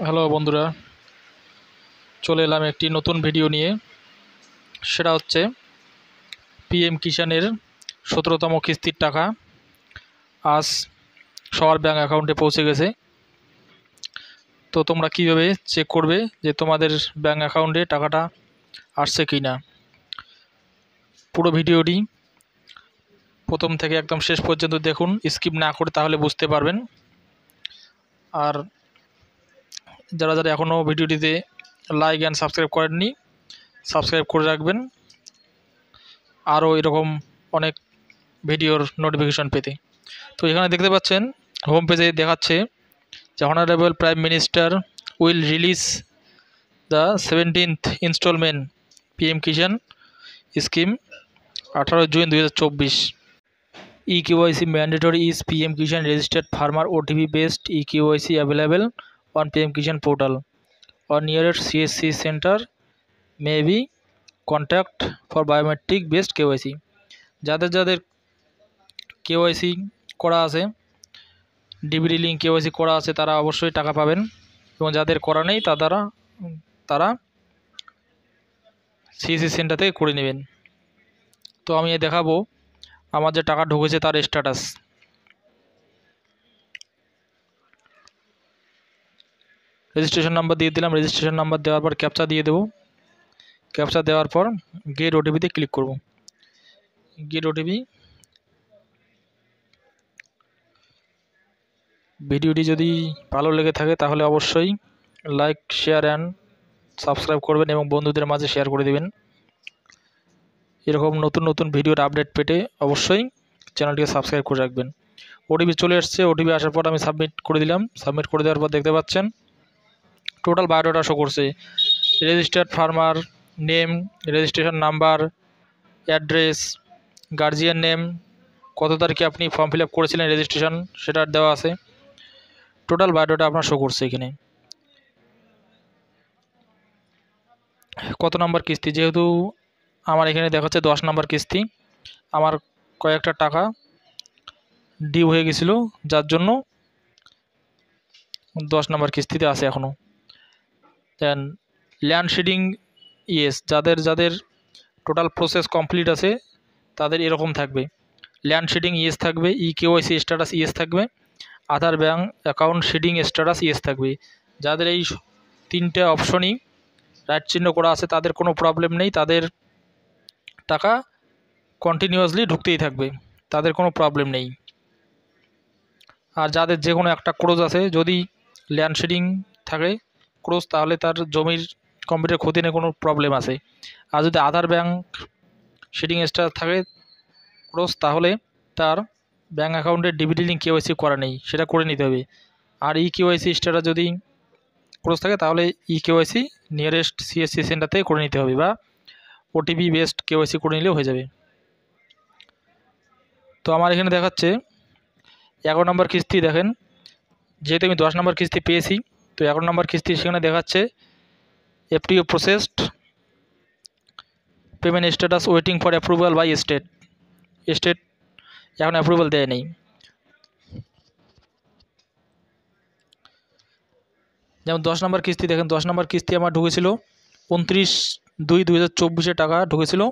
Hello বন্ধুরা, চলে এলাম একটি নতুন ভিডিও নিয়ে। সেটা হচ্ছে পিএম কিষাণের 17তম কিস্তির টাকা আজ সবার ব্যাঙ্ক অ্যাকাউন্টে পৌঁছে গেছে। তো তোমরা কীভাবে চেক করবে যে তোমাদের ব্যাঙ্ক অ্যাকাউন্টে টাকাটা আসছে কি না, পুরো ভিডিওটি প্রথম থেকে একদম শেষ পর্যন্ত দেখুন, স্কিপ না করে, তাহলে বুঝতে পারবেন। আর যারা যারা এখনও ভিডিওটিতে লাইক অ্যান্ড সাবস্ক্রাইব করেননি, সাবস্ক্রাইব করে রাখবেন আরও এরকম অনেক ভিডিওর নোটিফিকেশন পেতে। তো এখানে দেখতে পাচ্ছেন হোম পেজে দেখাচ্ছে যে honourable prime minister will release the 17th instalment PM Kisan scheme 18 June 2024। eKYC mandatory is PM Kishan registered farmer OTP based eKYC available on PM Kishan portal or nearest CSC center may be contact for biometric based KYC। যাদের যাদের KYC করা আছে, DBT link KYC করা আছে, তারা অবশ্যই টাকা পাবেন, এবং যাদের করা নেই তারা সিএসসি সেন্টার থেকে করে নেবেন। তো আমি দেখাবো আমার যে টাকা ঢুকেছে তার স্ট্যাটাস। রেজিস্ট্রেশন নাম্বার দিয়ে দিলাম, রেজিস্ট্রেশন নাম্বার দেওয়ার পর ক্যাপচা দিয়ে দেবো, ক্যাপচা দেওয়ার পর গেট ওটিপিতে ক্লিক করব। Gate OTP. ভিডিওটি যদি ভালো লেগে থাকে তাহলে অবশ্যই লাইক, শেয়ার অ্যান্ড সাবস্ক্রাইব করবেন এবং বন্ধুদের মাঝে শেয়ার করে দেবেন। এরকম নতুন নতুন ভিডিওর আপডেট পেতে অবশ্যই চ্যানেলটিকে সাবস্ক্রাইব করে রাখবেন। ওটিপি চলে আসছে, ওটিপি আসার পর আমি সাবমিট করে দিলাম। সাবমিট করে দেওয়ার পর দেখতে পাচ্ছেন টোটাল বায়োডাটা শো করছে। Registered farmer name, registration number, address, guardian name, কত তারিখে আপনি ফর্ম ফিল আপ করেছিলেন রেজিস্ট্রেশন সেটা দেওয়া আছে। টোটাল বায়োডাটা আপনার শো করছে এখানে। কত নম্বর কিস্তি, যেহেতু আমার এখানে দেখাচ্ছে 10 নম্বর কিস্তি, আমার কয়েকটা টাকা ডিউ হয়ে গেছিলো, যার জন্য 10 নম্বর কিস্তিতে আছে এখনও। দেন ল্যান্ড শেডিং ইয়েস, যাদের যাদের টোটাল প্রসেস কমপ্লিট আছে তাদের এরকম থাকবে। ল্যান্ড শেডিং ইয়েস থাকবে, eKYC স্ট্যাটাস ইয়েস থাকবে, Aadhaar bank account seeding status yes থাকবে। যাদের এই তিনটে অপশনই রাইট চিহ্ন করা আছে তাদের কোনো প্রবলেম নেই, তাদের টাকা কন্টিনিউয়াসলি ঢুকতেই থাকবে, তাদের কোনো প্রবলেম নেই। আর যাদের যে কোনো একটা ক্রোজ আছে, যদি ল্যান্ড শেডিং থাকে ক্রোজ, তাহলে তার জমির কম্পিউটার ক্ষতি নিয়ে কোনো প্রবলেম আছে। আর যদি আধার ব্যাঙ্ক শেডিং স্ট্যাটাস থাকে ক্রোজ, তাহলে তার ব্যাঙ্ক অ্যাকাউন্টের ডিবিটি লিঙ্ক কেওয়াইসি করা নেই, সেটা করে নিতে হবে। আর eKYC স্ট্যাটাস যদি ক্রোজ থাকে তাহলে eKYC নিয়ারেস্ট সিএসসি সেন্টার থেকে করে নিতে হবে, বা ওটিপি বেসড কেওয়াইসি করে নিলেও হয়ে যাবে। তো আমার এখানে দেখাচ্ছে 11 নম্বর কিস্তি। দেখেন, যেহেতু আমি 10 নম্বর কিস্তি পেয়েছি, তো 11 নম্বর কিস্তি সেখানে দেখাচ্ছে FTO processed, payment status waiting for approval by state এখন অ্যাপ্রুভাল দেয় নেই। যেমন 10 নম্বর কিস্তি দেখেন, 10 নম্বর কিস্তি আমার ঢুকেছিল 29/2/2024 টাকা ঢুকেছিল।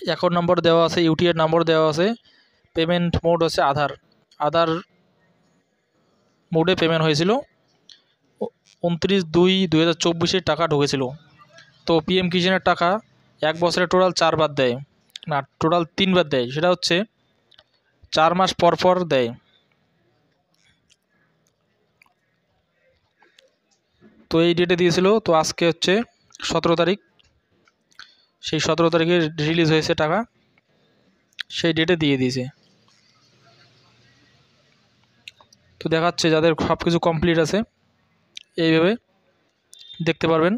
অ্যাকাউন্ট নম্বর দেওয়া আছে, ইউটিআর নম্বর দেওয়া আছে, পেমেন্ট মোড হচ্ছে আধার মোডে পেমেন্ট হয়েছিল। 29/2/2024 টাকা ঢুকেছিল। তো পিএম কিষাণের টাকা এক বছরে টোটাল 4 বার দেয়, না টোটাল 3 বার দেয়, সেটা হচ্ছে 4 মাস পর পর দেয়। তো এই ডেটে দিয়েছিল, তো আজকে হচ্ছে 17 তারিখ, সেই 17 তারিখে রিলিজ হয়েছে টাকা, সেই ডেটে দিয়ে দিয়েছে। তো দেখাচ্ছে যাদের সব কিছু কমপ্লিট আছে এইভাবে দেখতে পারবেন।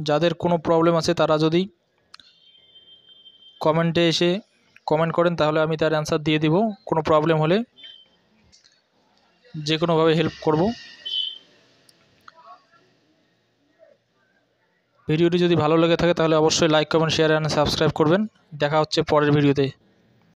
যাদের কোনো প্রবলেম আছে তারা যদি কমেন্টে এসে কমেন্ট করেন তাহলে আমি তার অ্যান্সার দিয়ে দিব। কোনো প্রবলেম হলে যে কোনোভাবে হেল্প করব। ভিডিওটি যদি ভালো লেগে থাকে তাহলে অবশ্যই like, comment, share and subscribe করবেন। দেখা হচ্ছে পরের ভিডিওতে।